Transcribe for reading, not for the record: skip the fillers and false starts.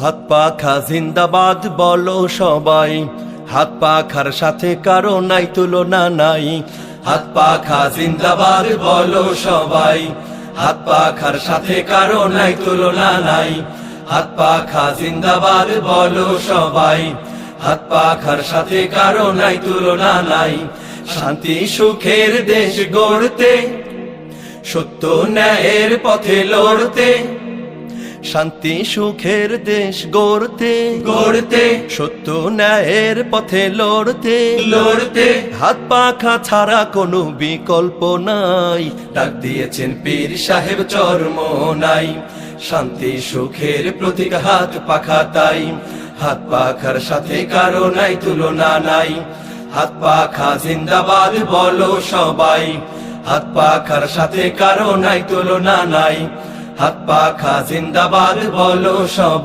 হাত পাখা জিন্দাবাদ বলো সবাই, হাত পাখার সাথে কারো নাই তুলনা নাই। হাত পাখা জিন্দাবাদ বলো সবাই, হাত পাখার সাথে কারো নাই তুলনা নাই। হাত পাখা জিন্দাবাদ বলো সবাই, হাত পাখার সাথে কারো নাই তুলনা নাই। শান্তি সুখের দেশ গড়তে, সত্য ন্যায়ের পথে লড়তে, শান্তি সুখের দেশ গড়তে গড়তে, সত্য ন্যায়ের পথে লড়তে লড়তে, হাত পাখা ছাড়া কোনো বিকল্প নাই। ডাক দিয়েছেন পীর সাহেব চরমোনাই, শান্তি সুখের প্রতীক হাত পাখা তাই। হাত পাখার সাথে কারো নাই তুলনা নাই। হাত পাখা জিন্দাবাদ বলো সবাই, হাত পাখার সাথে কারো নাই তুলনা নাই। হাত পাখা জিন্দাবাদ বলো সবাই।